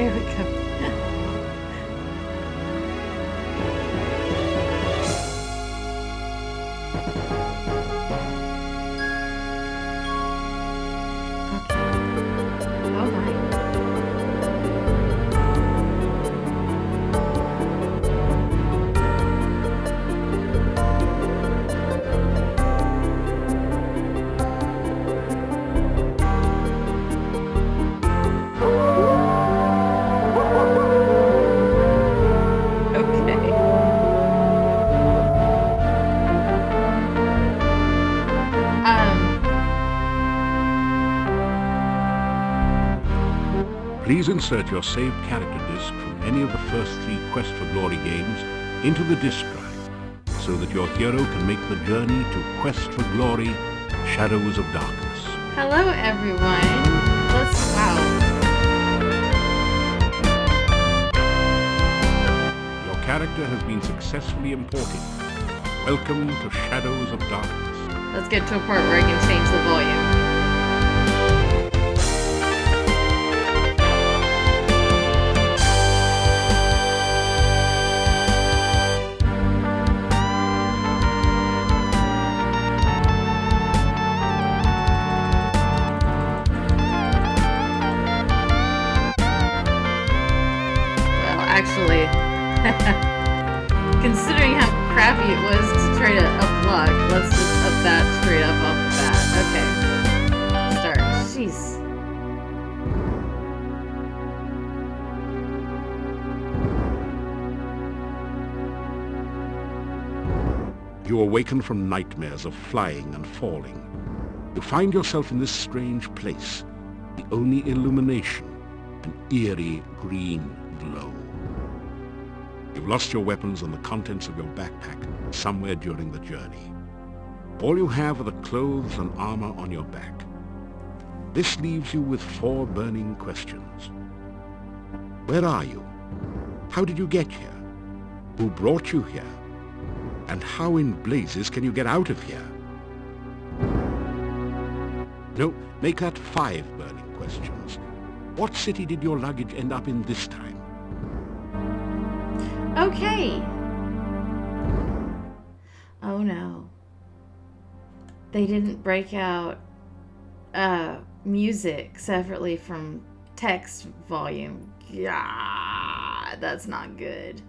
There we go. Please insert your saved character disc from any of the first 3 Quest for Glory games into the disk drive, so that your hero can make the journey to Quest for Glory, Shadows of Darkness. Hello, everyone. Your character has been successfully imported. Welcome to Shadows of Darkness. Let's get to a part where I can change the volume. Actually, considering how crappy it was to try to up-luck, let's just up that straight up off the bat. Okay. Start. Jeez. You awaken from nightmares of flying and falling. You find yourself in this strange place. The only illumination, an eerie green glow. You've lost your weapons and the contents of your backpack somewhere during the journey. All you have are the clothes and armor on your back. This leaves you with 4 burning questions. Where are you? How did you get here? Who brought you here? And how in blazes can you get out of here? No, make that 5 burning questions. What city did your luggage end up in this time? Okay. Oh no. They didn't break out music separately from text volume. Yeah, that's not good.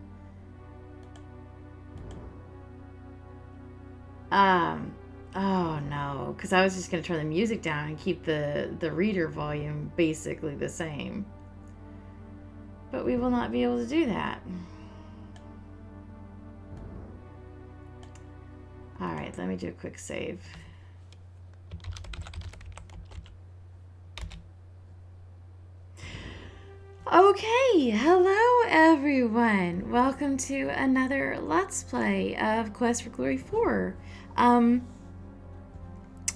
Oh no, because I was just going to turn the music down and keep the reader volume basically the same. But we will not be able to do that. Alright, let me do a quick save. Okay, hello everyone. Welcome to another Let's Play of Quest for Glory 4.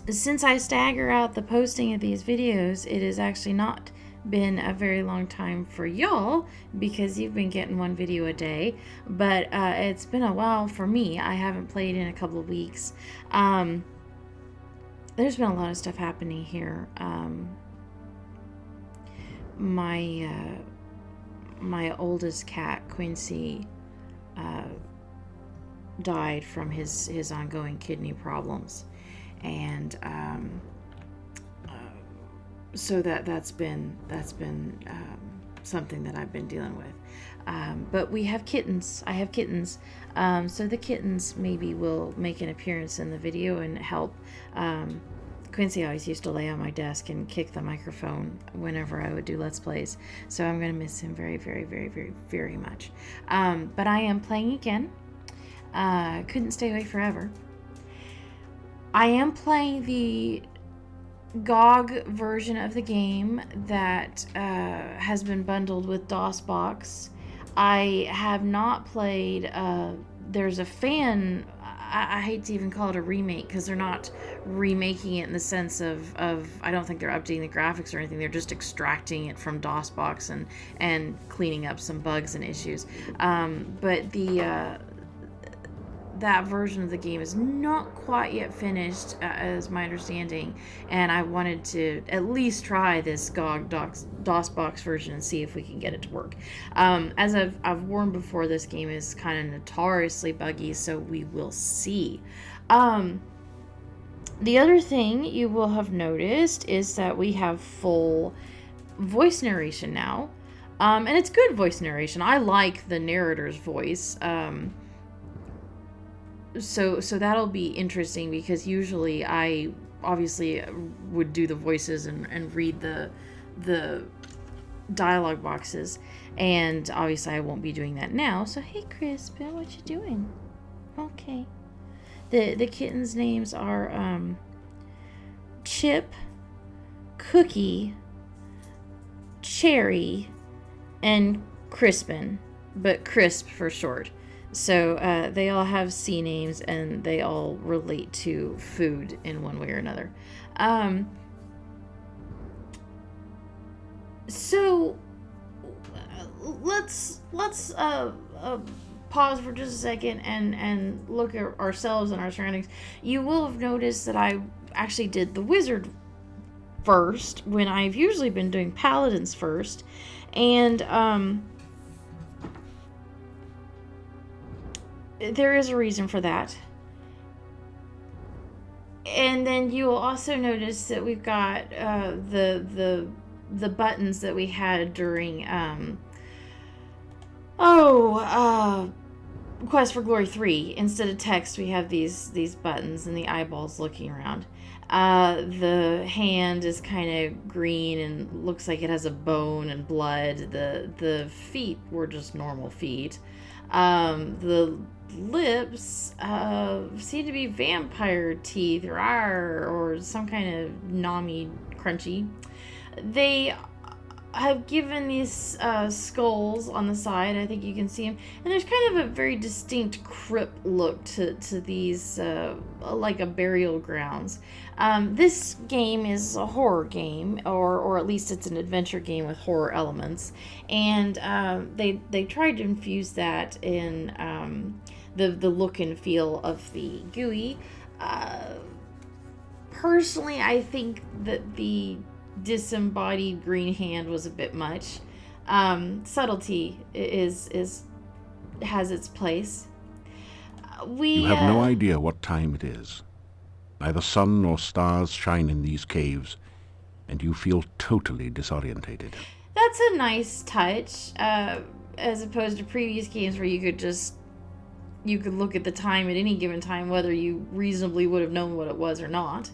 Since I stagger out the posting of these videos, it has actually not been a very long time for y'all because you've been getting 1 video a day, but it's been a while for me. I haven't played in a couple of weeks. There's been a lot of stuff happening here. My oldest cat, Quincy, died from his ongoing kidney problems, and so that's been something that I've been dealing with. But we have kittens. I have kittens, so the kittens maybe will make an appearance in the video and help. Quincy always used to lay on my desk and kick the microphone whenever I would do Let's Plays, so I'm going to miss him very, very, very, very, very much. But I am playing again. Couldn't stay away forever. I am playing the GOG version of the game that has been bundled with DOSBox. I have not played, there's a fan, I hate to even call it a remake because they're not remaking it in the sense of I don't think they're updating the graphics or anything. They're just extracting it from DOSBox and cleaning up some bugs and issues. But that version of the game is not quite yet finished, as my understanding, and I wanted to at least try this GOG DOSBox version and see if we can get it to work. As I've warned before, this game is kind of notoriously buggy, so we will see. The other thing you will have noticed is that we have full voice narration now. And it's good voice narration. I like the narrator's voice. So that'll be interesting, because usually I obviously would do the voices and read the dialogue boxes, and obviously I won't be doing that now. So hey, Crispin, what you doing? Okay. The kittens' names are Chip, Cookie, Cherry, and Crispin, but Crisp for short. So they all have C names, and they all relate to food in one way or another. So let's pause for just a second and look at ourselves and our surroundings. You will have noticed that I actually did the wizard first, when I've usually been doing paladins first, and there is a reason for that. And then you will also notice that we've got the buttons that we had during Quest for Glory 3. Instead of text, we have these buttons and the eyeballs looking around. The hand is kind of green and looks like it has a bone and blood. The feet were just normal feet. The lips seem to be vampire teeth or some kind of nommy crunchy. They have given these skulls on the side. I think you can see them, and there's kind of a very distinct crypt look to these, like a burial grounds. This game is a horror game, or at least it's an adventure game with horror elements, and they tried to infuse that in the look and feel of the GUI. Personally, I think that the disembodied green hand was a bit much. Subtlety has its place. You have no idea what time it is. Neither sun nor stars shine in these caves, and you feel totally disorientated. That's a nice touch, as opposed to previous games where you could look at the time at any given time, whether you reasonably would have known what it was or not.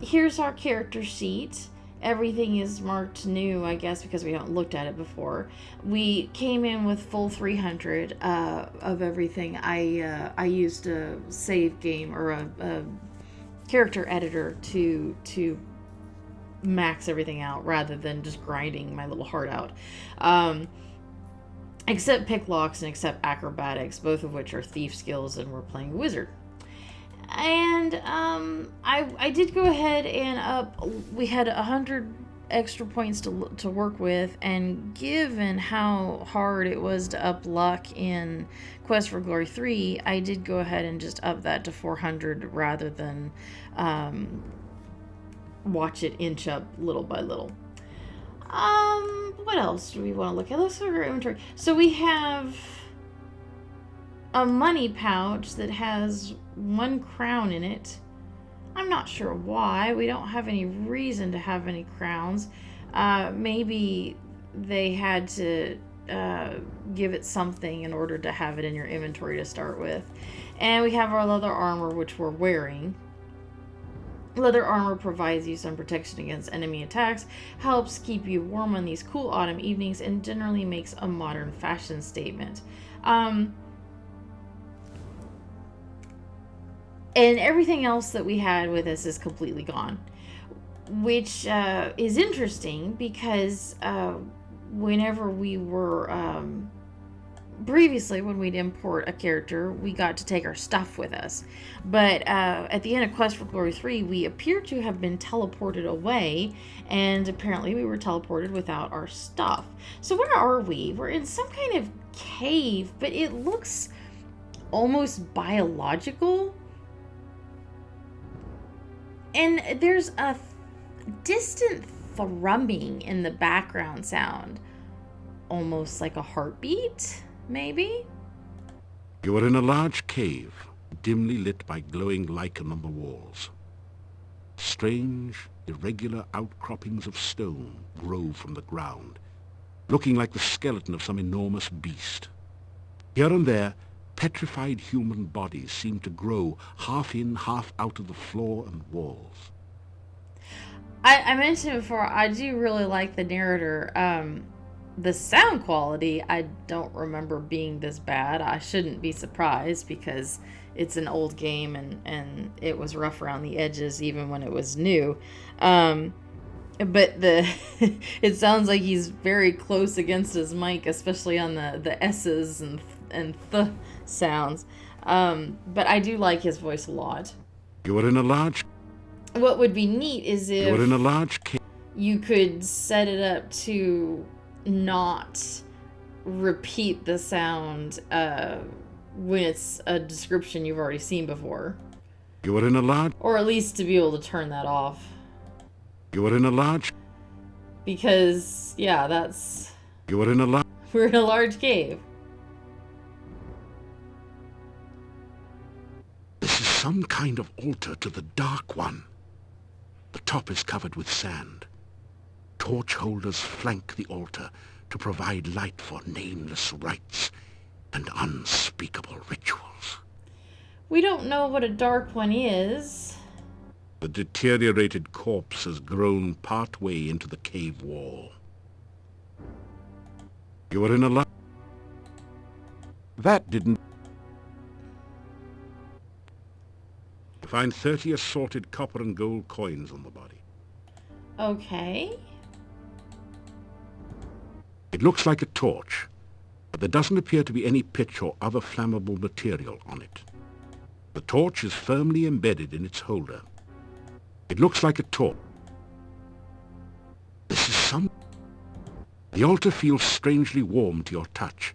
Here's our character sheet. Everything is marked new, I guess, because we haven't looked at it before. We came in with full 300 of everything. I used a save game or a character editor to max everything out rather than just grinding my little heart out. Except pick locks and except acrobatics, both of which are thief skills, and we're playing wizard. And I did go ahead and we had 100 extra points to work with, and given how hard it was to up luck in Quest for Glory 3, I did go ahead and just up that to 400 rather than watch it inch up little by little. What else do we want to look at? Let's look at our inventory. So we have a money pouch that has 1 crown in it. I'm not sure why. We don't have any reason to have any crowns. Maybe they had to give it something in order to have it in your inventory to start with. And we have our leather armor, which we're wearing. Leather armor provides you some protection against enemy attacks, helps keep you warm on these cool autumn evenings, and generally makes a modern fashion statement. And everything else that we had with us is completely gone, which is interesting because whenever we were previously, when we'd import a character, we got to take our stuff with us. But at the end of Quest for Glory 3, we appear to have been teleported away, and apparently we were teleported without our stuff. So where are we? We're in some kind of cave, but it looks almost biological. And there's a distant thrumming in the background sound, almost like a heartbeat, maybe? You are in a large cave, dimly lit by glowing lichen on the walls. Strange, irregular outcroppings of stone grow from the ground, looking like the skeleton of some enormous beast. Here and there, petrified human bodies seem to grow half in, half out of the floor and walls. I mentioned before, I do really like the narrator. The sound quality, I don't remember being this bad. I shouldn't be surprised because it's an old game and it was rough around the edges even when it was new. But it sounds like he's very close against his mic, especially on the S's and th sounds. But I do like his voice a lot. You are in a large... What would be neat is if You are in a large cave. You could set it up to not repeat the sound when it's a description you've already seen before. You are in a large... Or at least to be able to turn that off. You are in a large... Because, yeah, that's... You are in a large... We're in a large cave. This is some kind of altar to the Dark One. The top is covered with sand. Torch holders flank the altar to provide light for nameless rites and unspeakable rituals. We don't know what a Dark One is. The deteriorated corpse has grown partway into the cave wall. You are in a That didn't... You find 30 assorted copper and gold coins on the body. Okay. It looks like a torch, but there doesn't appear to be any pitch or other flammable material on it. The torch is firmly embedded in its holder. It looks like a torch. This is some... The altar feels strangely warm to your touch,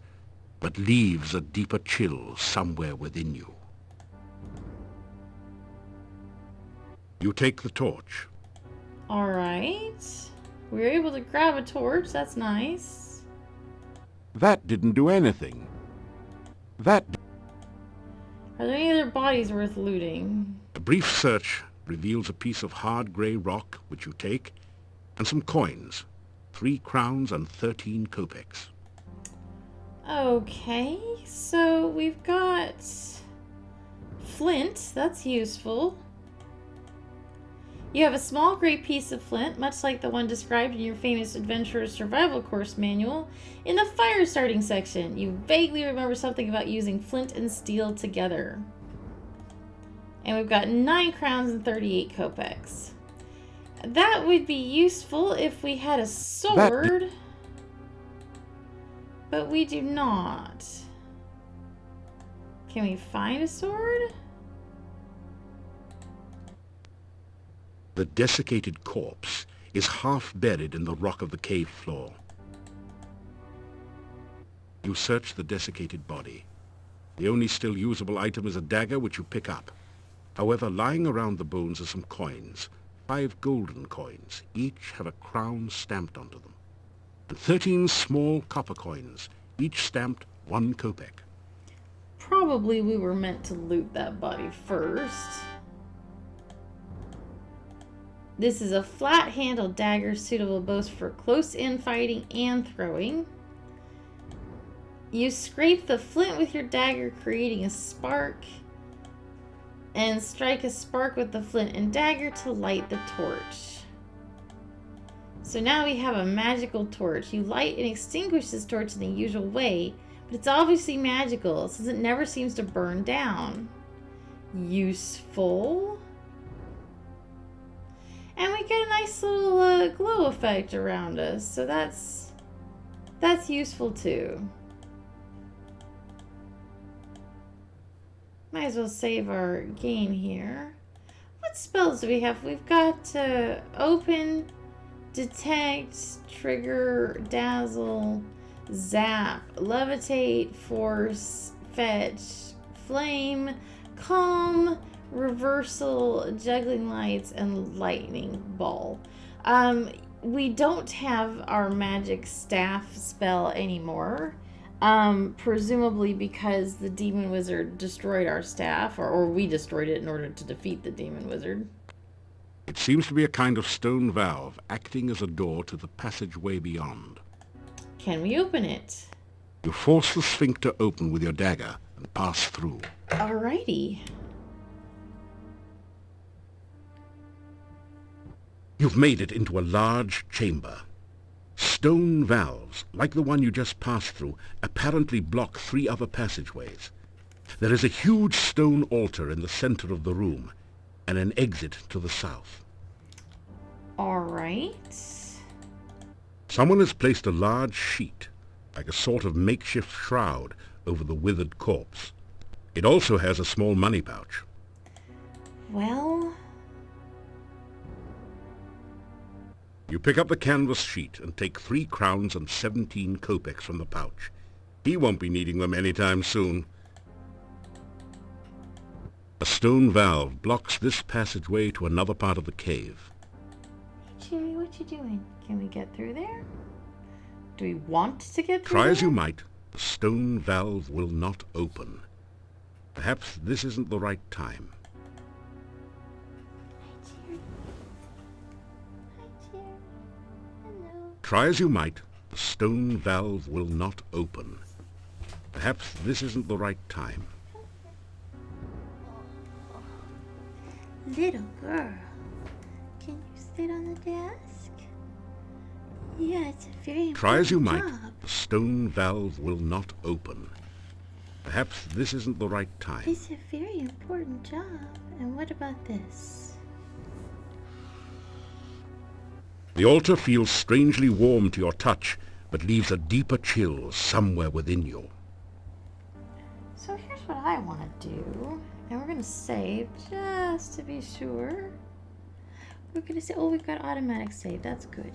but leaves a deeper chill somewhere within you. You take the torch. All right. We were able to grab a torch. That's nice. That didn't do anything. That... Are there any other bodies worth looting? A brief search reveals a piece of hard grey rock, which you take, and some coins, 3 crowns and 13 kopecks. Okay, so we've got flint. That's useful. You have a small gray piece of flint, much like the one described in your famous Adventurer's Survival Course manual, in the fire starting section. You vaguely remember something about using flint and steel together. And we've got 9 crowns and 38 kopecks. That would be useful if we had a sword, but we do not. Can we find a sword? The desiccated corpse is half buried in the rock of the cave floor. You search the desiccated body. The only still usable item is a dagger, which you pick up. However, lying around the bones are some coins, 5 golden coins. Each have a crown stamped onto them, and 13 small copper coins, each stamped 1 kopeck. Probably we were meant to loot that body first. This is a flat-handled dagger suitable both for close-in fighting and throwing. You scrape the flint with your dagger, creating a spark, and strike a spark with the flint and dagger to light the torch. So now we have a magical torch. You light and extinguish this torch in the usual way, but it's obviously magical since it never seems to burn down. Useful. And we get a nice little glow effect around us, so that's useful too. Might as well save our game here. What spells do we have? We've got open, detect, trigger, dazzle, zap, levitate, force, fetch, flame, calm, reversal, juggling lights, and lightning ball. We don't have our magic staff spell anymore. Presumably because the demon wizard destroyed our staff, or we destroyed it in order to defeat the demon wizard. It seems to be a kind of stone valve acting as a door to the passageway beyond. Can we open it? You force the sphincter open with your dagger and pass through. Alrighty. You've made it into a large chamber. Stone valves, like the one you just passed through, apparently block 3 other passageways. There is a huge stone altar in the center of the room, and an exit to the south. Alright. Someone has placed a large sheet, like a sort of makeshift shroud, over the withered corpse. It also has a small money pouch. Well... You pick up the canvas sheet and take 3 crowns and 17 kopecks from the pouch. He won't be needing them anytime soon. A stone valve blocks this passageway to another part of the cave. Hey, Cherry, what you doing? Can we get through there? Do we want to get through Try there? as you might, the stone valve will not open. Perhaps this isn't the right time. Hi, Cherry. Hi, Cherry. Hello. Try as you might, the stone valve will not open. Perhaps this isn't the right time. Little girl, can you sit on the desk? Yeah, it's a very important Try as you might, job. the stone valve will not open. Perhaps this isn't the right time. It's a very important job. And what about this? The altar feels strangely warm to your touch, but leaves a deeper chill somewhere within you. So here's what I want to do. And we're going to save just to be sure. We're going to say, oh, we've got automatic save. That's good.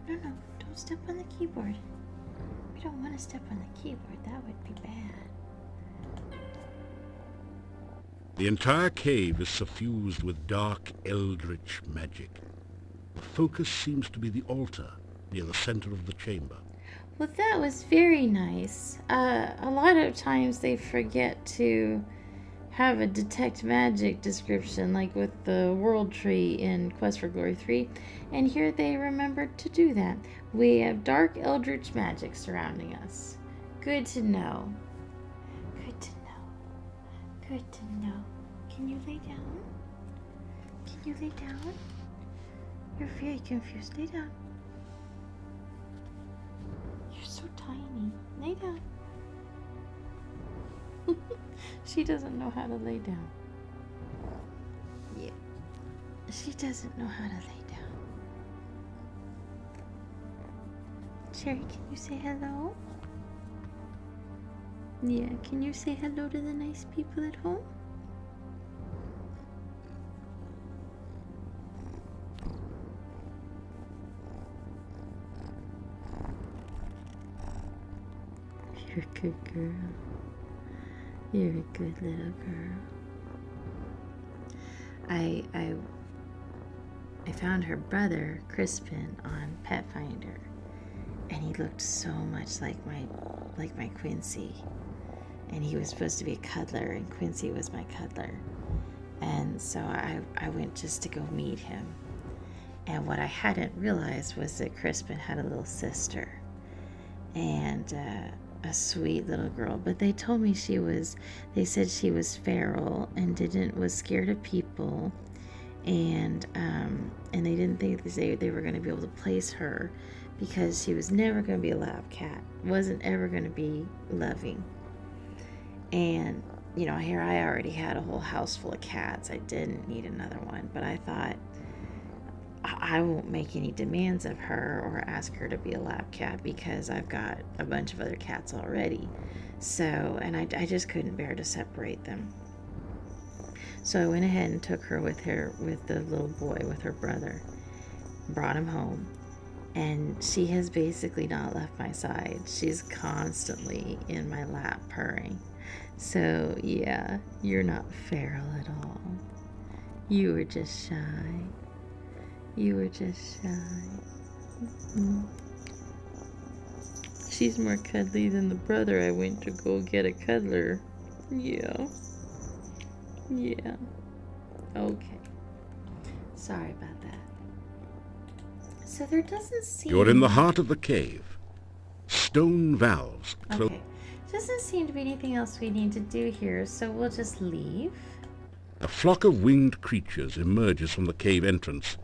No, don't step on the keyboard. We don't want to step on the keyboard. That would be bad. The entire cave is suffused with dark, eldritch magic. The focus seems to be the altar near the center of the chamber. Well, that was very nice. A lot of times they forget to have a detect magic description, like with the world tree in Quest for Glory 3, and here they remembered to do that. We have dark eldritch magic surrounding us. Good to know. Good to know. Good to know. Can you lay down? Can you lay down? You're very confused. Lay down. You're so tiny. Lay down. She doesn't know how to lay down. Yeah. She doesn't know how to lay down. Cherry, can you say hello? Yeah, can you say hello to the nice people at home? You're a good girl. You're a good little girl. I found her brother, Crispin, on Pet Finder, and he looked so much like my Quincy. And he was supposed to be a cuddler, and Quincy was my cuddler. And so I went just to go meet him. And what I hadn't realized was that Crispin had a little sister. And a sweet little girl, but they told me they said she was feral and was scared of people, and they didn't think they were going to be able to place her because she was never going to be a lab cat, wasn't ever going to be loving. And here I already had a whole house full of cats. I didn't need another one, but I thought, I won't make any demands of her or ask her to be a lab cat because I've got a bunch of other cats already. So, and I just couldn't bear to separate them. So I went ahead and took her with the little boy, with her brother, brought him home. And she has basically not left my side. She's constantly in my lap purring. So, yeah, you're not feral at all. You were just shy. You were just shy. Mm-hmm. She's more cuddly than the brother I went to go get a cuddler. Yeah. Yeah. Okay. Sorry about that. So there doesn't seem... You're in the heart of the cave. Stone valves close. Okay. Doesn't seem to be anything else we need to do here, so we'll just leave. A flock of winged creatures emerges from the cave entrance,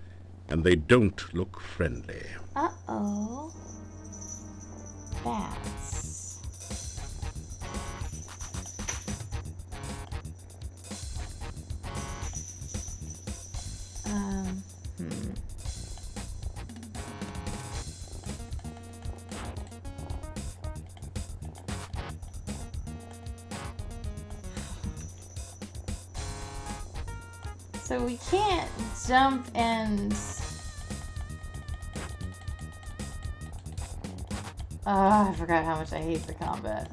and they don't look friendly. Uh-oh. Bats. So we can't jump and... I forgot how much I hate the combat.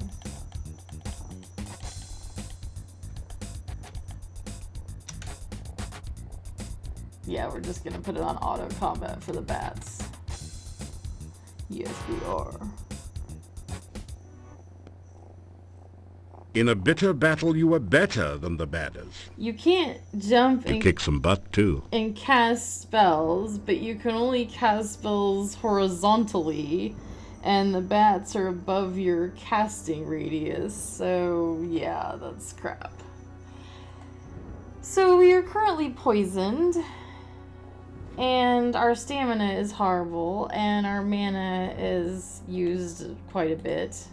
Yeah, we're just gonna put it on auto combat for the bats. Yes, we are. In a bitter battle, you were better than the badders. You can't jump You kick some butt, too. and cast spells, but you can only cast spells horizontally, and the bats are above your casting radius, so yeah, that's crap. So we are currently poisoned, and our stamina is horrible, and our mana is used quite a bit.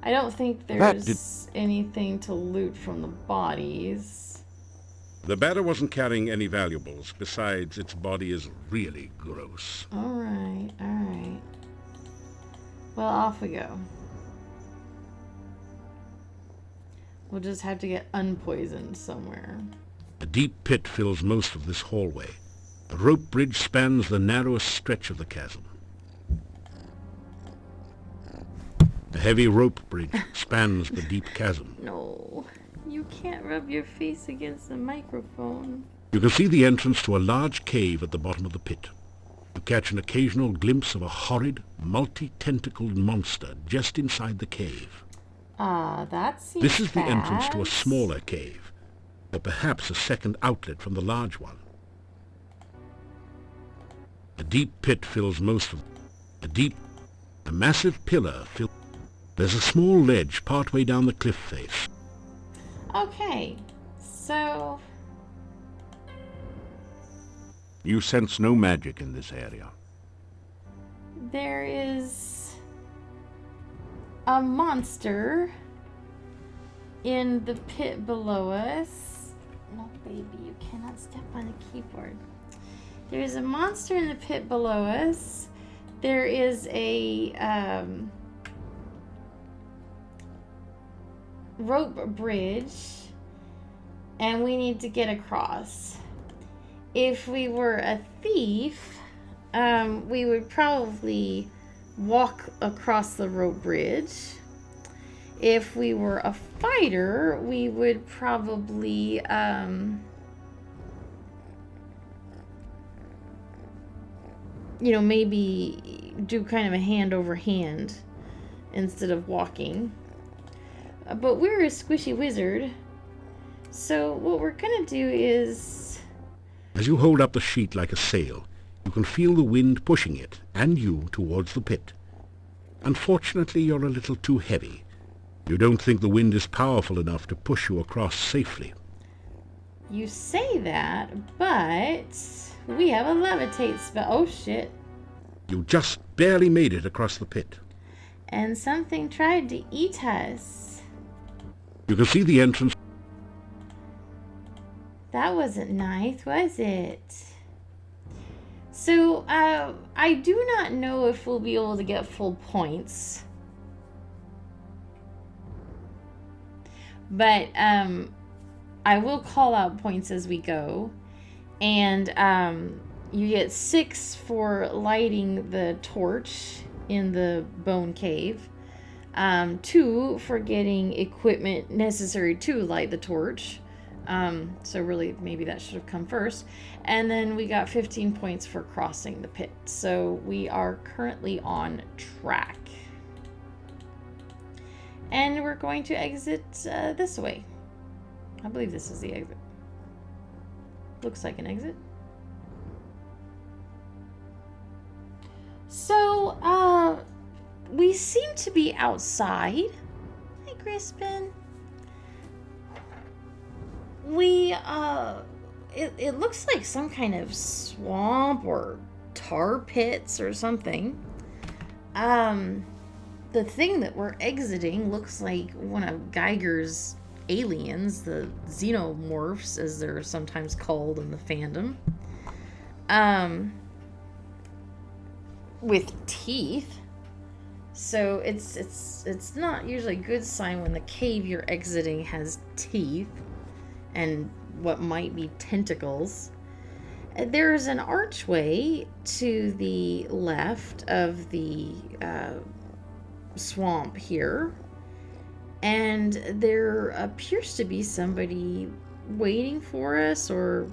I don't think there's anything to loot from the bodies. The batter wasn't carrying any valuables. Besides, its body is really gross. Alright, alright. Well, off we go. We'll just have to get unpoisoned somewhere. A deep pit fills most of this hallway. A rope bridge spans the narrowest stretch of the chasm. A heavy rope bridge spans the deep chasm. No, you can't rub your face against the microphone. You can see the entrance to a large cave at the bottom of the pit. You catch an occasional glimpse of a horrid, multi-tentacled monster just inside the cave. That seems This is the bad. entrance to a smaller cave, or perhaps a second outlet from the large one. A deep pit fills most of a massive pillar fills... There's a small ledge partway down the cliff face. Okay, so... You sense no magic in this area. There is a monster in the pit below us. No, baby, you cannot step on the keyboard. There is a monster in the pit below us. There is a rope bridge, and we need to get across. If we were a thief, we would probably walk across the rope bridge. If we were a fighter, we would probably maybe do kind of a hand over hand instead of walking. But we're a squishy wizard, so what we're gonna do is... As you hold up the sheet like a sail, you can feel the wind pushing it, and you, towards the pit. Unfortunately, you're a little too heavy. You don't think the wind is powerful enough to push you across safely. You say that, but we have a levitate spell. Oh, shit. You just barely made it across the pit. And something tried to eat us. You can see the entrance. That wasn't nice, was it? So, I do not know if we'll be able to get full points. But, I will call out points as we go. And, you get 6 for lighting the torch in the bone cave. 2 for getting equipment necessary to light the torch. So really, maybe that should have come first. And then we got 15 points for crossing the pit. So we are currently on track. And we're going to exit this way. I believe this is the exit. Looks like an exit. So, we seem to be outside. Hi, Crispin. It looks like some kind of swamp or tar pits or something. The thing that we're exiting looks like one of Geiger's aliens, the xenomorphs, as they're sometimes called in the fandom. With teeth. So it's not usually a good sign when the cave you're exiting has teeth and what might be tentacles. There's an archway to the left of the swamp here, and there appears to be somebody waiting for us, or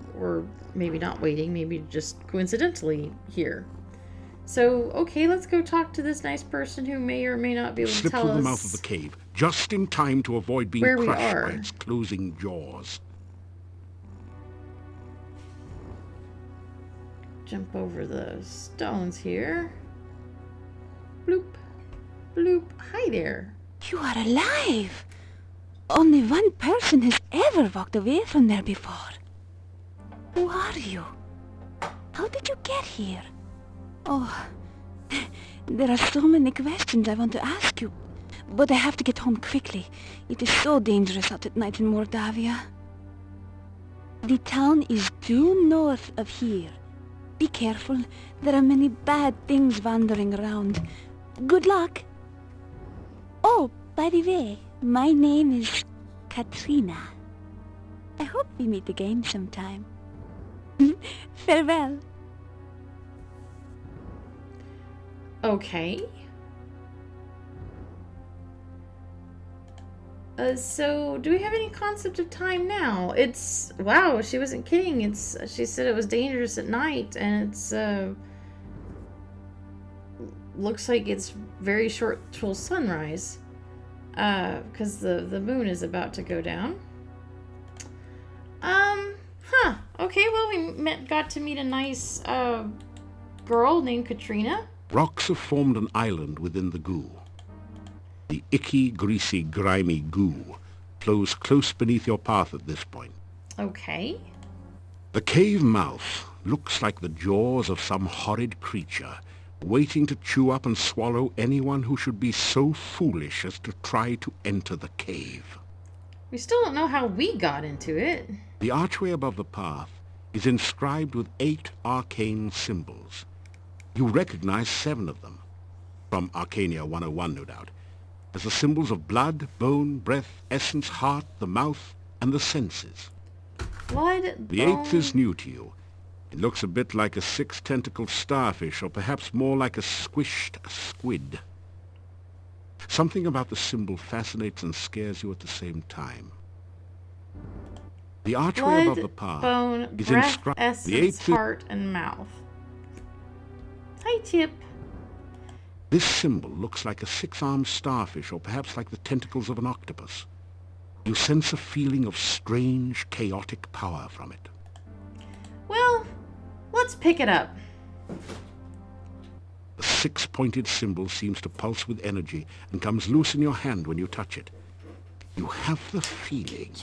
maybe not waiting, maybe just coincidentally here. So, okay, let's go talk to this nice person who may or may not be able to Slip tell through us the mouth of the cave, just in time to avoid being where we crushed are. by its closing jaws. Jump over the stones here. Bloop, bloop. Hi there. You are alive! Only one person has ever walked away from there before. Who are you? How did you get here? Oh, there are so many questions I want to ask you, but I have to get home quickly. It is so dangerous out at night in Mordavia. The town is due north of here. Be careful, there are many bad things wandering around. Good luck! Oh, by the way, my name is Katrina. I hope we meet again sometime. Farewell. Okay. So, do we have any concept of time now? It's, wow, she wasn't kidding. She said it was dangerous at night, and it's, looks like it's very short till sunrise. Because the moon is about to go down. Okay, well, we got to meet a nice, girl named Katrina. Rocks have formed an island within the goo. The icky, greasy, grimy goo flows close beneath your path at this point. Okay. The cave mouth looks like the jaws of some horrid creature, waiting to chew up and swallow anyone who should be so foolish as to try to enter the cave. We still don't know how we got into it. The archway above the path is inscribed with 8 arcane symbols. You recognize 7 of them, from Arcania 101, no doubt, as the symbols of blood, bone, breath, essence, heart, the mouth, and the senses. Blood, The bone. 8th is new to you. It looks a bit like a 6-tentacled starfish, or perhaps more like a squished squid. Something about the symbol fascinates and scares you at the same time. The archway Blood, above the path bone, is breath, inscribed. The essence, 8th heart, and mouth. Hi, Chip. This symbol looks like a 6-armed starfish, or perhaps like the tentacles of an octopus. You sense a feeling of strange, chaotic power from it. Well, let's pick it up. The 6-pointed symbol seems to pulse with energy and comes loose in your hand when you touch it. You have the feeling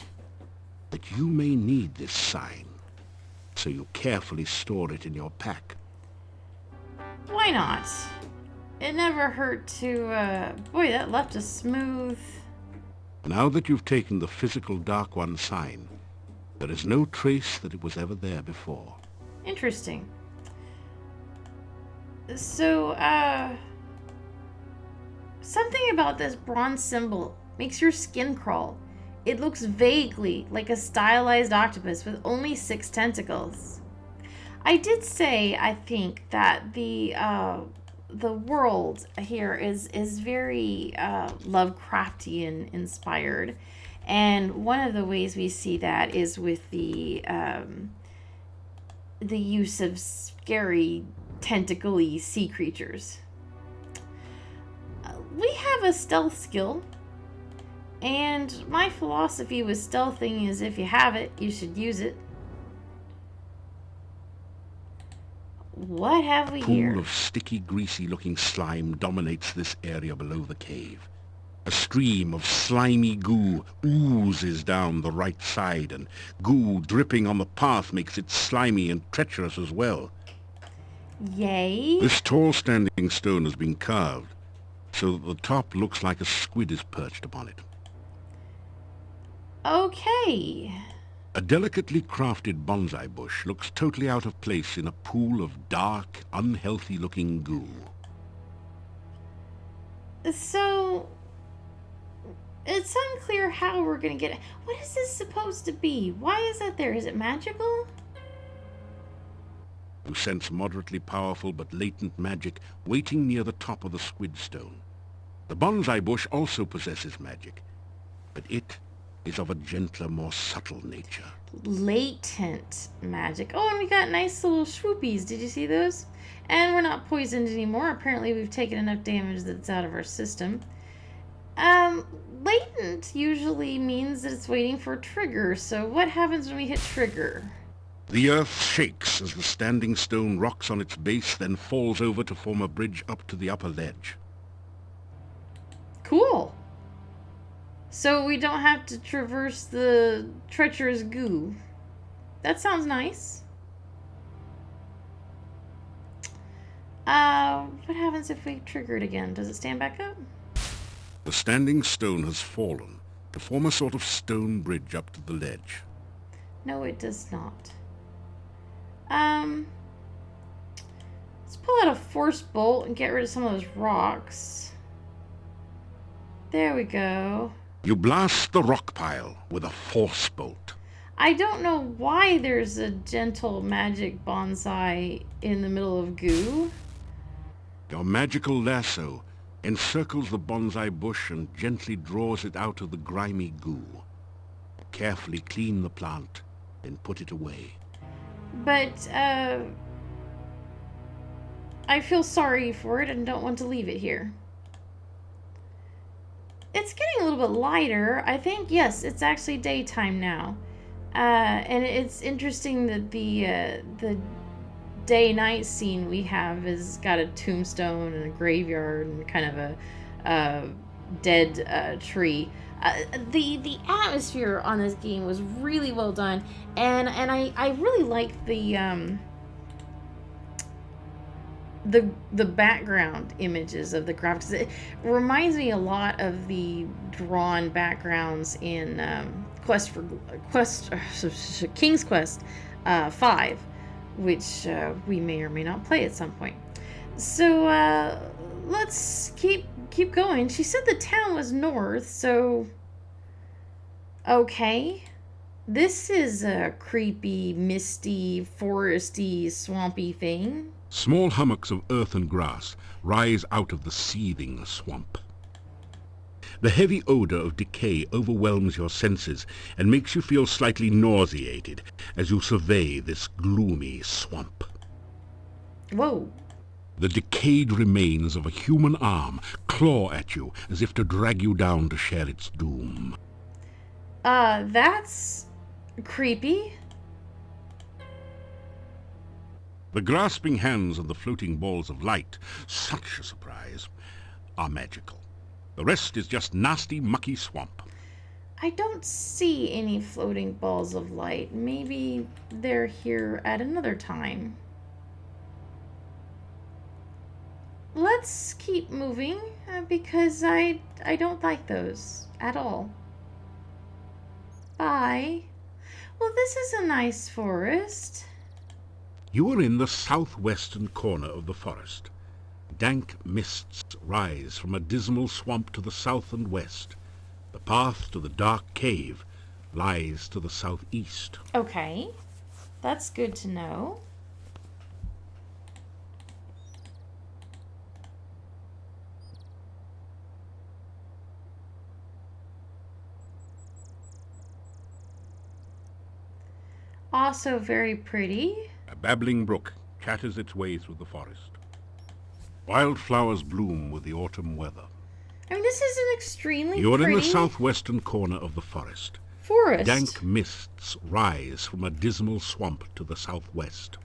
that you may need this sign, so you carefully store it in your pack. Why not? It never hurt to, boy, that left a smooth... Now that you've taken the physical Dark One sign, there is no trace that it was ever there before. Interesting. So, something about this bronze symbol makes your skin crawl. It looks vaguely like a stylized octopus with only 6 tentacles. I did say, I think, that the the world here is very Lovecraftian inspired, and one of the ways we see that is with the use of scary tentacly sea creatures. We have a stealth skill, and my philosophy with stealthing is if you have it, you should use it. What have we here? A pool of sticky, greasy-looking slime dominates this area below the cave. A stream of slimy goo oozes down the right side, and goo dripping on the path makes it slimy and treacherous as well. Yay. This tall standing stone has been carved, so that the top looks like a squid is perched upon it. Okay. A delicately crafted bonsai bush looks totally out of place in a pool of dark, unhealthy-looking goo. So, it's unclear how we're gonna get it. What is this supposed to be? Why is that there? Is it magical? You sense moderately powerful but latent magic waiting near the top of the squid stone. The bonsai bush also possesses magic, but it is of a gentler, more subtle nature. Latent magic. Oh, and we got nice little swoopies. Did you see those? And we're not poisoned anymore. Apparently we've taken enough damage that it's out of our system. Latent usually means that it's waiting for a trigger. So what happens when we hit trigger? The earth shakes as the standing stone rocks on its base, then falls over to form a bridge up to the upper ledge. Cool. So we don't have to traverse the treacherous goo. That sounds nice. What happens if we trigger it again? Does it stand back up? The standing stone has fallen to form a sort of stone bridge up to the ledge. No, it does not. Let's pull out a force bolt and get rid of some of those rocks. There we go. You blast the rock pile with a force bolt. I don't know why there's a gentle magic bonsai in the middle of goo. Your magical lasso encircles the bonsai bush and gently draws it out of the grimy goo. Carefully clean the plant, then put it away. But, I feel sorry for it and don't want to leave it here. It's getting a little bit lighter. I think, yes, it's actually daytime now. And it's interesting that the day-night scene we have has got a tombstone and a graveyard and kind of a dead tree. The atmosphere on this game was really well done, and I really liked the background images of the graphics. It reminds me a lot of the drawn backgrounds in King's Quest 5, which we may or may not play at some point. So let's keep going. She said the town was north, so okay. This is a creepy, misty, foresty, swampy thing. Small hummocks of earth and grass rise out of the seething swamp. The heavy odor of decay overwhelms your senses and makes you feel slightly nauseated as you survey this gloomy swamp. Whoa. The decayed remains of a human arm claw at you as if to drag you down to share its doom. That's creepy. The grasping hands of the floating balls of light, such a surprise, are magical. The rest is just nasty, mucky swamp. I don't see any floating balls of light. Maybe they're here at another time. Let's keep moving, because I don't like those at all. Bye. Well, this is a nice forest. You are in the southwestern corner of the forest. Dank mists rise from a dismal swamp to the south and west. The path to the dark cave lies to the southeast. Okay, that's good to know. also very pretty. A babbling brook chatters its way through the forest. Wildflowers bloom with the autumn weather. I mean, this is an extremely You're pretty in the southwestern corner of the forest. forest. Dank mists rise from a dismal swamp to the southwest.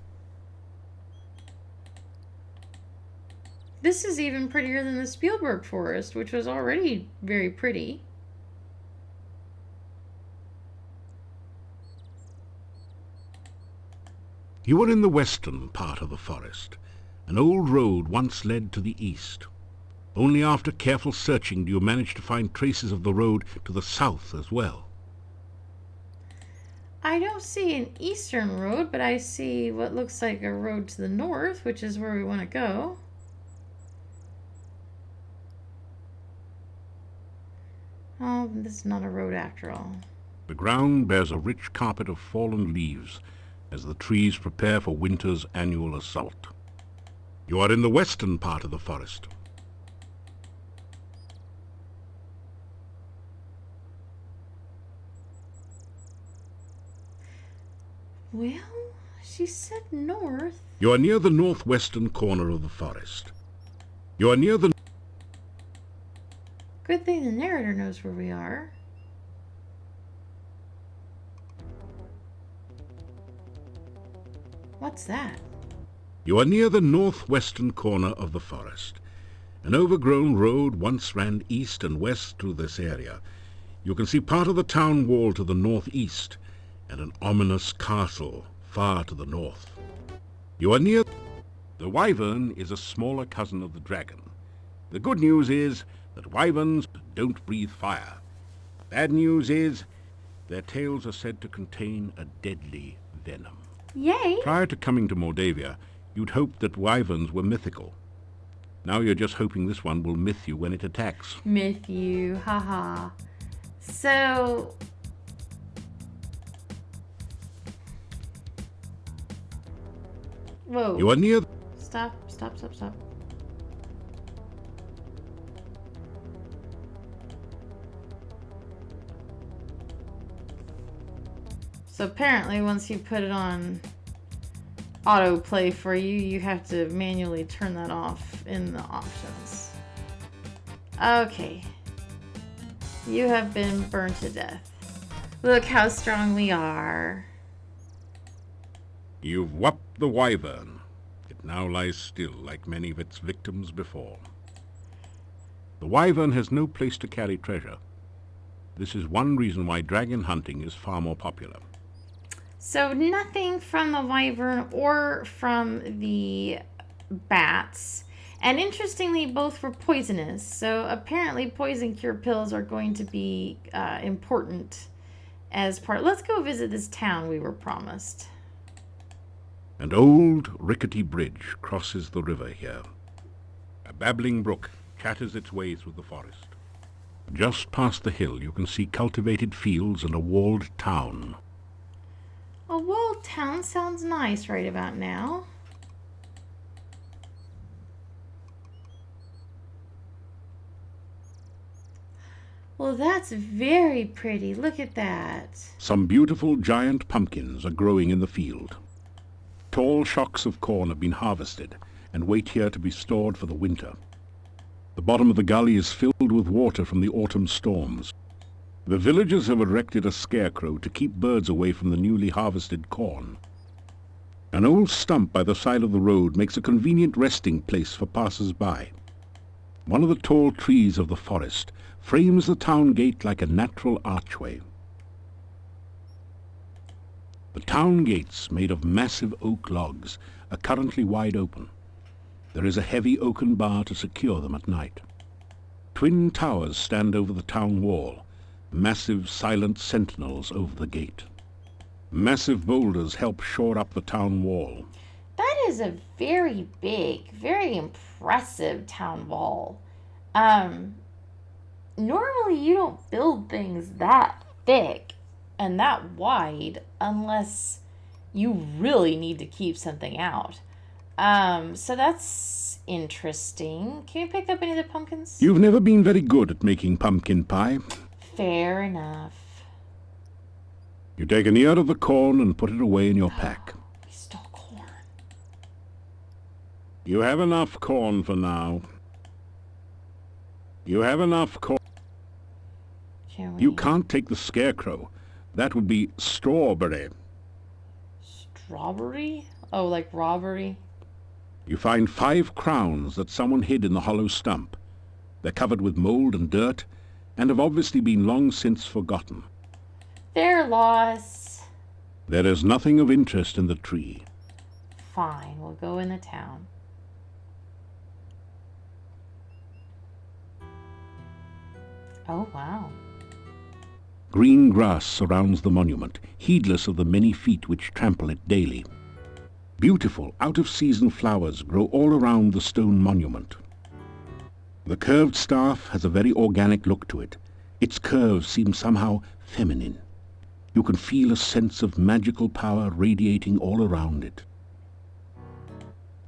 This is even prettier than the Spielberg forest, which was already very pretty. You are in the western part of the forest. An old road once led to the east. Only after careful searching do you manage to find traces of the road to the south as well. I don't see an eastern road, but I see what looks like a road to the north, which is where we want to go. Oh, this is not a road after all. The ground bears a rich carpet of fallen leaves as the trees prepare for winter's annual assault. You are in the western part of the forest. Well, she said north. You are near the northwestern corner of the forest. You are near the... Good thing the narrator knows where we are. What's that? You are near the northwestern corner of the forest. An overgrown road once ran east and west through this area. You can see part of the town wall to the northeast and an ominous castle far to the north. You are near... The wyvern is a smaller cousin of the dragon. The good news is that wyverns don't breathe fire. Bad news is their tails are said to contain a deadly venom. Yay! Prior to coming to Mordavia, you'd hoped that wyverns were mythical. Now you're just hoping this one will myth you when it attacks. Myth you, haha. So... Whoa. You are near... Stop. So apparently once you put it on autoplay for you, you have to manually turn that off in the options. Okay. You have been burned to death. Look how strong we are. You've whopped the wyvern. It now lies still like many of its victims before. The wyvern has no place to carry treasure. This is one reason why dragon hunting is far more popular. So nothing from the wyvern or from the bats. And interestingly, both were poisonous. So apparently poison cure pills are going to be important as part. Let's go visit this town we were promised. An old rickety bridge crosses the river here. A babbling brook chatters its way through the forest. Just past the hill you can see cultivated fields and a walled town. A walled town sounds nice right about now. Well, that's very pretty. Look at that. Some beautiful giant pumpkins are growing in the field. Tall shocks of corn have been harvested and wait here to be stored for the winter. The bottom of the gully is filled with water from the autumn storms. The villagers have erected a scarecrow to keep birds away from the newly harvested corn. An old stump by the side of the road makes a convenient resting place for passers-by. One of the tall trees of the forest frames the town gate like a natural archway. The town gates, made of massive oak logs, are currently wide open. There is a heavy oaken bar to secure them at night. Twin towers stand over the town wall, massive silent sentinels over the gate. Massive boulders help shore up the town wall. That is a very big, very impressive town wall. Normally you don't build things that thick and that wide unless you really need to keep something out. So that's interesting. Can you pick up any of the pumpkins? You've never been very good at making pumpkin pie. Fair enough. You take an ear of the corn and put it away in your pack. We stole corn. You have enough corn for now. You have enough corn. Can we... You can't take the scarecrow. That would be strawberry. Strawberry? Oh, like robbery? You find 5 crowns that someone hid in the hollow stump. They're covered with mold and dirt, and have obviously been long since forgotten. They're lost. There is nothing of interest in the tree. Fine, we'll go in the town. Oh, wow. Green grass surrounds the monument, heedless of the many feet which trample it daily. Beautiful, out-of-season flowers grow all around the stone monument. The curved staff has a very organic look to it. Its curves seem somehow feminine. You can feel a sense of magical power radiating all around it.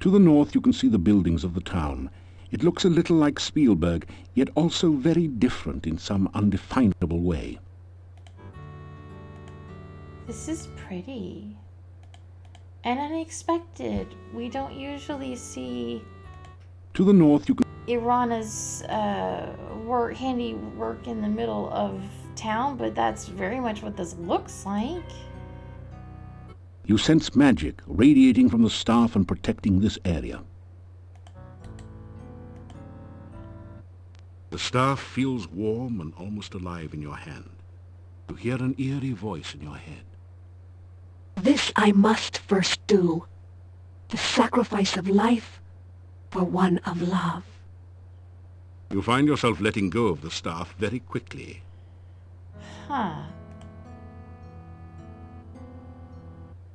To the north you can see the buildings of the town. It looks a little like Spielberg, yet also very different in some undefinable way. This is pretty. And unexpected. We don't usually see To the north you can Irana's handiwork in the middle of town, but that's very much what this looks like. You sense magic radiating from the staff and protecting this area. The staff feels warm and almost alive in your hand. You hear an eerie voice in your head. This I must first do. The sacrifice of life for one of love. You find yourself letting go of the staff very quickly. Huh.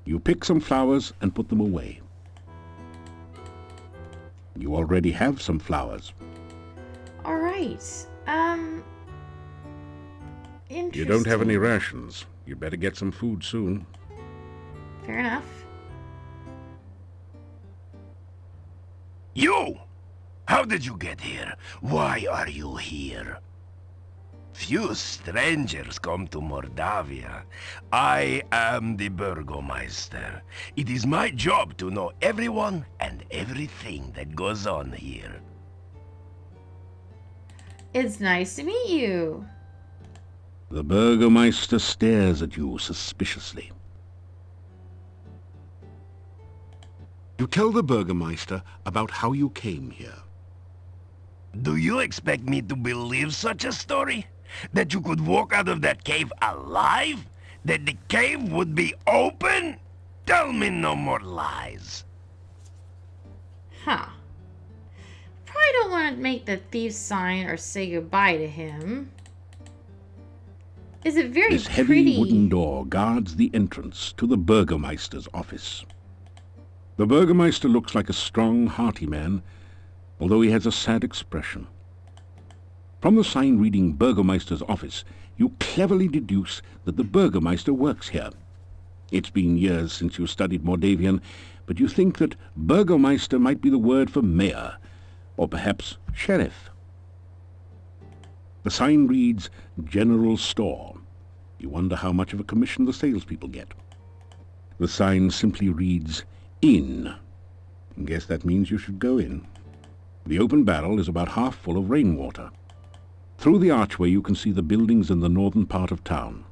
You pick some flowers and put them away. You already have some flowers. All right. Interesting. You don't have any rations. You'd better get some food soon. Fair enough. You! How did you get here? Why are you here? Few strangers come to Mordavia. I am the Burgomeister. It is my job to know everyone and everything that goes on here. It's nice to meet you. The Burgomeister stares at you suspiciously. You tell the Burgomeister about how you came here. Do you expect me to believe such a story? That you could walk out of that cave alive? That the cave would be open? Tell me no more lies. Huh. Probably don't want to make the thief sign or say goodbye to him. Is it very This heavy pretty? wooden door guards the entrance to the Burgomeister's office. The Burgomeister looks like a strong, hearty man, although he has a sad expression. From the sign reading Burgomeister's office, you cleverly deduce that the Burgomeister works here. It's been years since you studied Mordavian, but you think that Burgomeister might be the word for mayor, or perhaps sheriff. The sign reads General Store. You wonder how much of a commission the salespeople get. The sign simply reads Inn. Guess that means you should go in. The open barrel is about half full of rainwater. Through the archway you can see the buildings in the northern part of town.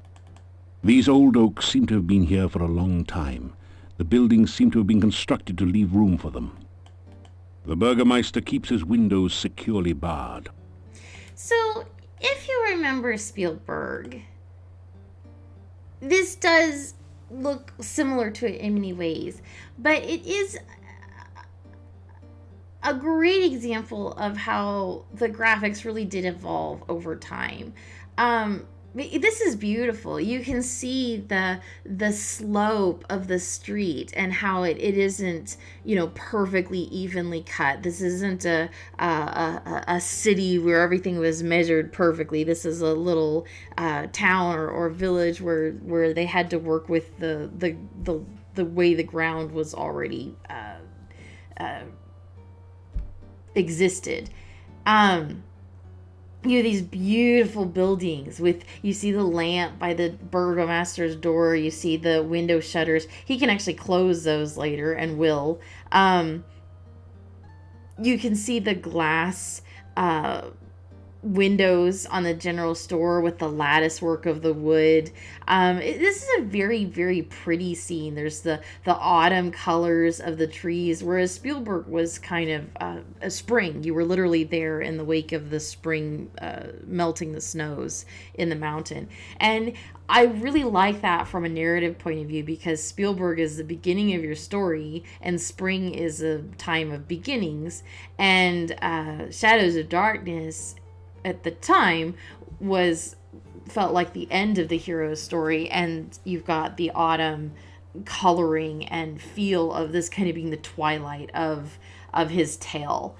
These old oaks seem to have been here for a long time. The buildings seem to have been constructed to leave room for them. The Burgomeister keeps his windows securely barred. So, if you remember Spielberg, this does look similar to it in many ways, but it is a great example of how the graphics really did evolve over time. This is beautiful. You can see the slope of the street and how it isn't, perfectly evenly cut. This isn't a city where everything was measured perfectly. This is a little town or village where they had to work with the way the ground was already existed. you have these beautiful buildings with, you see the lamp by the burgomaster's door, you see the window shutters. He can actually close those later and will. You can see the glass windows on the general store with the lattice work of the wood. This is a very, very pretty scene. There's the autumn colors of the trees, whereas Spielberg was kind of a spring. You were literally there in the wake of the spring melting the snows in the mountain. And I really like that from a narrative point of view, because Spielberg is the beginning of your story and spring is a time of beginnings, and Shadows of Darkness at the time felt like the end of the hero's story, and you've got the autumn coloring and feel of this kind of being the twilight of his tale.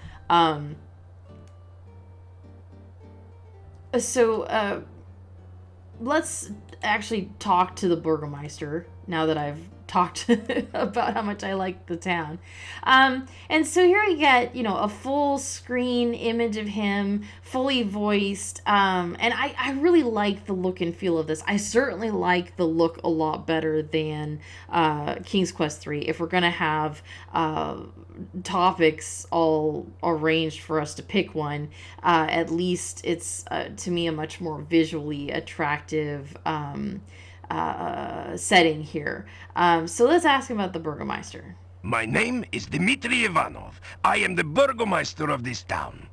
So let's actually talk to the Burgomeister now that I've talked about how much I like the town. And so here we get, a full screen image of him, fully voiced. And I really like the look and feel of this. I certainly like the look a lot better than King's Quest 3. If we're going to have topics all arranged for us to pick one, at least it's, to me, a much more visually attractive setting here. So let's ask him about the Burgomeister. My name is Dmitri Ivanov. I am the Burgomeister of this town.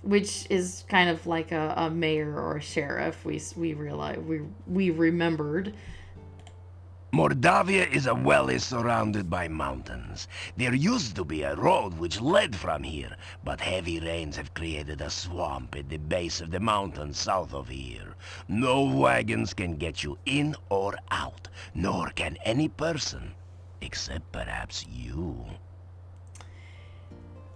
Which is kind of like a mayor or a sheriff. We realize we remembered. Mordavia is a valley surrounded by mountains. There used to be a road which led from here, but heavy rains have created a swamp at the base of the mountain south of here. No wagons can get you in or out, nor can any person, except perhaps you.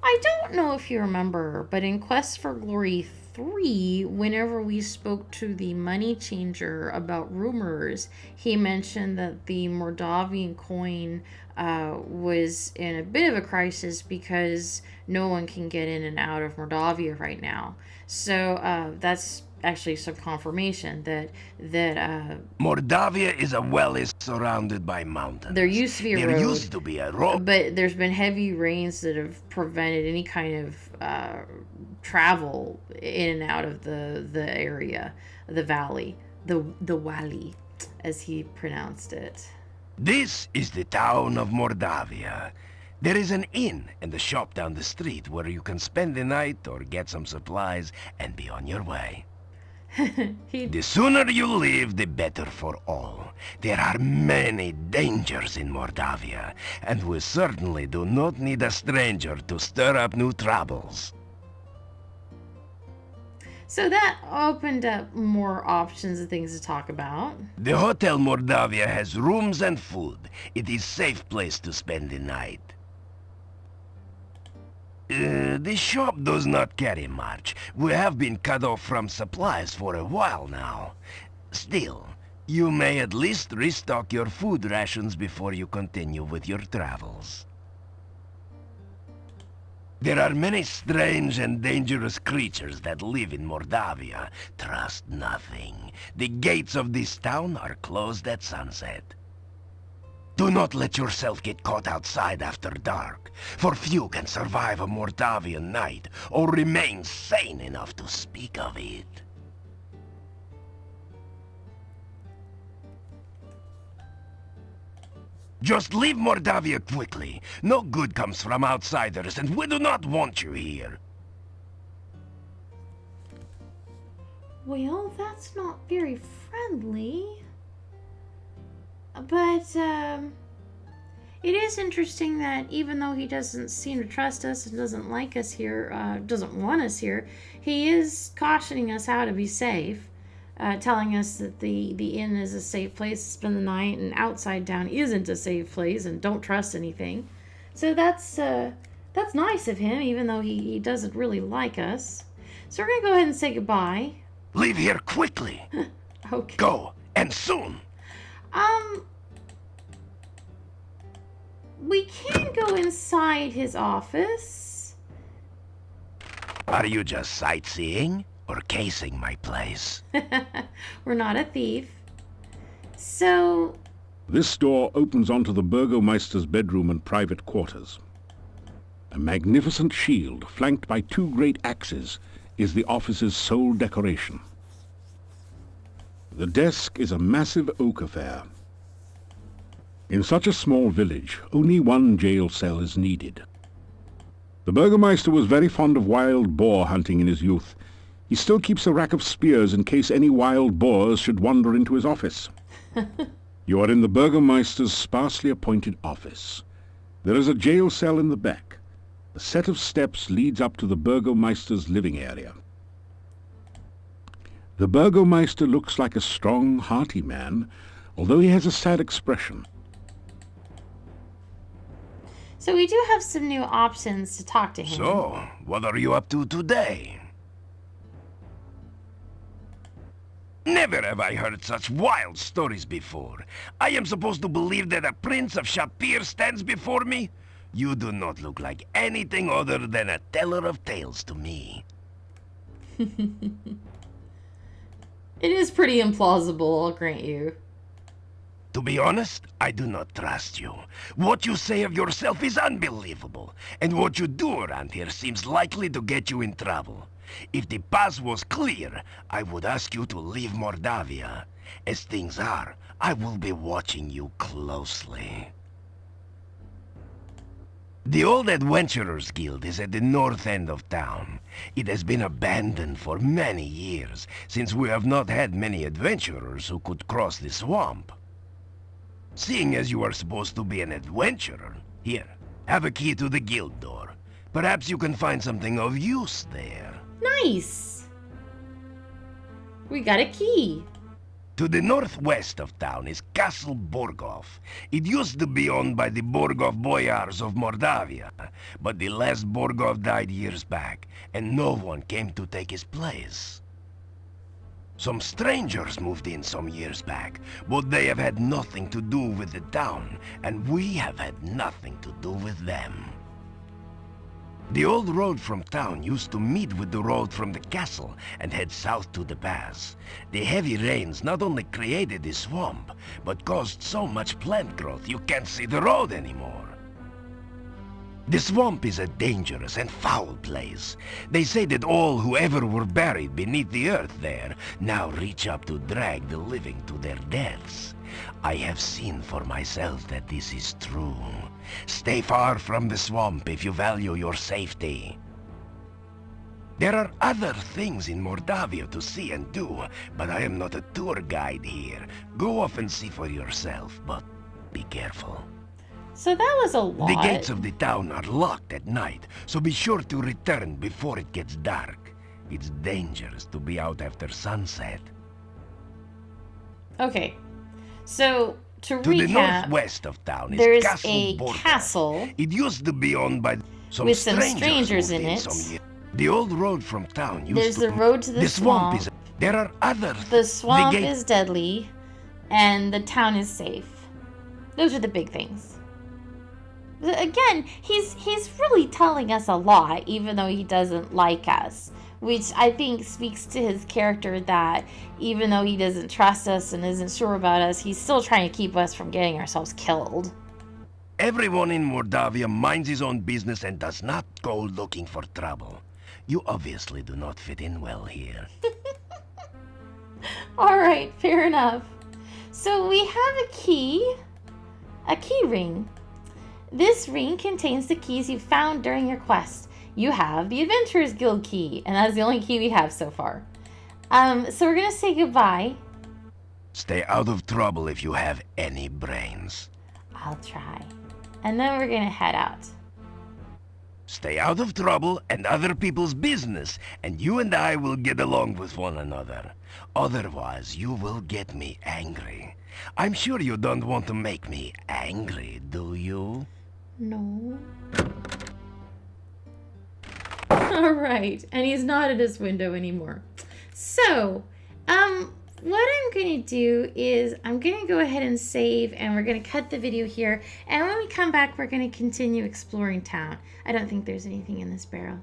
I don't know if you remember, but in Quest for Glory 3, whenever we spoke to the money changer about rumors, he mentioned that the Mordavian coin was in a bit of a crisis because no one can get in and out of Mordavia right now. So that's actually some confirmation that Mordavia is a valley surrounded by mountains. There used to be a road. There used to be a road. But there's been heavy rains that have prevented any kind of travel in and out of the area, the valley, the valley, as he pronounced it. This is the town of Mordavia. There is an inn and a shop down the street where you can spend the night or get some supplies and be on your way. The sooner you leave, the better for all. There are many dangers in Mordavia, and we certainly do not need a stranger to stir up new troubles. So that opened up more options of things to talk about. The Hotel Mordavia has rooms and food. It is a safe place to spend the night. The shop does not carry much. We have been cut off from supplies for a while now. Still, you may at least restock your food rations before you continue with your travels. There are many strange and dangerous creatures that live in Mordavia. Trust nothing. The gates of this town are closed at sunset. Do not let yourself get caught outside after dark, for few can survive a Mordavian night or remain sane enough to speak of it. Just leave Mordavia quickly. No good comes from outsiders, and we do not want you here. Well, that's not very friendly. But, it is interesting that even though he doesn't seem to trust us and doesn't like us here, doesn't want us here, he is cautioning us how to be safe, telling us that the inn is a safe place to spend the night and outside town isn't a safe place and don't trust anything. So that's nice of him, even though he doesn't really like us. So we're going to go ahead and say goodbye. Leave here quickly. Okay. Go, and soon. We can go inside his office. Are you just sightseeing? or casing my place. We're not a thief. So, This door opens onto the Burgomeister's bedroom and private quarters. A magnificent shield, flanked by 2 great axes, is the office's sole decoration. The desk is a massive oak affair. In such a small village, only 1 jail cell is needed. The Burgomeister was very fond of wild boar hunting in his youth. He still keeps a rack of spears in case any wild boars should wander into his office. You are in the Burgomeister's sparsely appointed office. There is a jail cell in the back. A set of steps leads up to the Burgomeister's living area. The Burgomeister looks like a strong, hearty man, although he has a sad expression. so we do have some new options to talk to him. So, what are you up to today? Never have I heard such wild stories before. I am supposed to believe that a Prince of Shapir stands before me? You do not look like anything other than a teller of tales to me. It is pretty implausible, I'll grant you. To be honest, I do not trust you. What you say of yourself is unbelievable, and what you do around here seems likely to get you in trouble. If the path was clear, I would ask you to leave Mordavia. As things are, I will be watching you closely. The Old Adventurers Guild is at the north end of town. It has been abandoned for many years, since we have not had many adventurers who could cross the swamp. Seeing as you are supposed to be an adventurer, here, have a key to the guild door. Perhaps you can find something of use there. Nice! We got a key. To the northwest of town is Castle Borgov. It used to be owned by the Borgov boyars of Mordavia, but the last Borgov died years back, and no one came to take his place. Some strangers moved in some years back, but they have had nothing to do with the town, and we have had nothing to do with them. The old road from town used to meet with the road from the castle and head south to the pass. The heavy rains not only created the swamp, but caused so much plant growth you can't see the road anymore. The swamp is a dangerous and foul place. They say that all who ever were buried beneath the earth there now reach up to drag the living to their deaths. I have seen for myself that this is true. Stay far from the swamp if you value your safety. There are other things in Mordavia to see and do, but I am not a tour guide here. Go off and see for yourself, but be careful. So that was a lot. The gates of the town are locked at night, so be sure to return before it gets dark. It's dangerous to be out after sunset. Okay. So, to To the recap, northwest of town is there's Castle a Borgov. castle It used to be owned by some with some strangers moved in it. some years. The old road from town used There's to... the road to the swamp swamp. is... There are other... The swamp gate- is deadly, and the town is safe. Those are the big things. Again, he's really telling us a lot, even though he doesn't like us. Which I think speaks to his character that even though he doesn't trust us and isn't sure about us, he's still trying to keep us from getting ourselves killed. Everyone in Mordavia minds his own business and does not go looking for trouble. You obviously do not fit in well here. Alright, fair enough. So we have a key ring. This ring contains the keys you found during your quest. You have the Adventurers Guild key, and that's the only key we have so far. So we're gonna say goodbye. Stay out of trouble if you have any brains. I'll try. And then we're gonna head out. Stay out of trouble and other people's business, and you and I will get along with one another. Otherwise, you will get me angry. I'm sure you don't want to make me angry, do you? No. Alright, and he's not at his window anymore. So, what I'm going to do is I'm going to go ahead and save, and we're going to cut the video here, and when we come back, we're going to continue exploring town. I don't think there's anything in this barrel.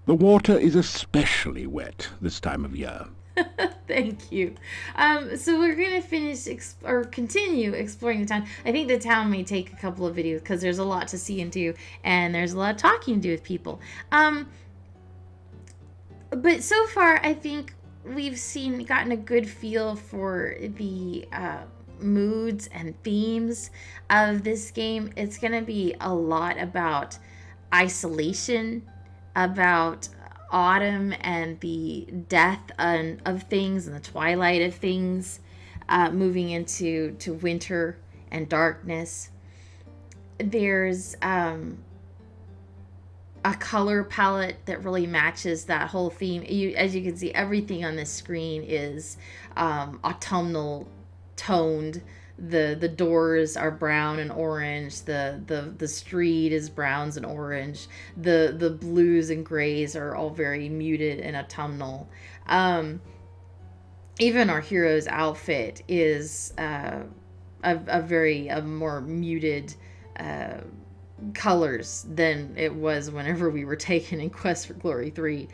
The water is especially wet this time of year. Thank you. So we're gonna continue exploring the town. I think the town may take a couple of videos because there's a lot to see and do, and there's a lot of talking to do with people. But so far, I think we've gotten a good feel for the moods and themes of this game. It's gonna be a lot about isolation, about autumn and the death of things and the twilight of things, moving into winter and darkness. There's a color palette that really matches that whole theme. As you can see, everything on this screen is autumnal toned. The doors are brown and orange. The street is browns and orange. The blues and grays are all very muted and autumnal. Even our hero's outfit is a more muted colors than it was whenever we were taken in Quest for Glory 3.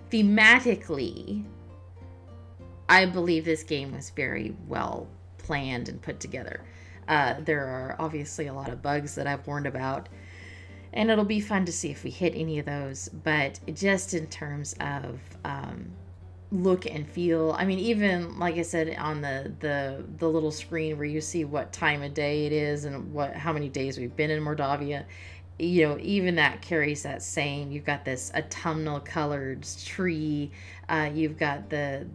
Thematically, I believe this game was very well planned and put together. There are obviously a lot of bugs that I've warned about, and it'll be fun to see if we hit any of those. But just in terms of look and feel, I mean, even like I said on the little screen where you see what time of day it is and how many days we've been in Mordavia, you know, even that carries that same. You've got this autumnal colored tree. You've got the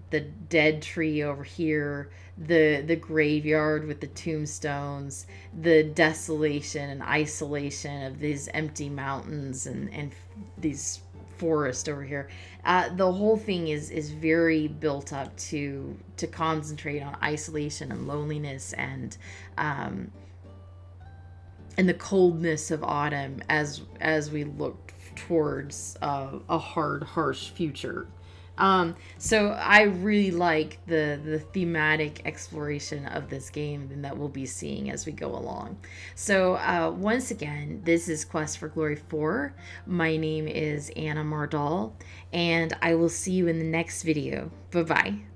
dead tree over here, the graveyard with the tombstones, the desolation and isolation of these empty mountains and these forest over here. The whole thing is very built up to concentrate on isolation and loneliness and the coldness of autumn as we look towards a hard, harsh future. So I really like the thematic exploration of this game and that we'll be seeing as we go along. So once again, this is Quest for Glory 4. My name is Anna Mardal, and I will see you in the next video. Bye-bye.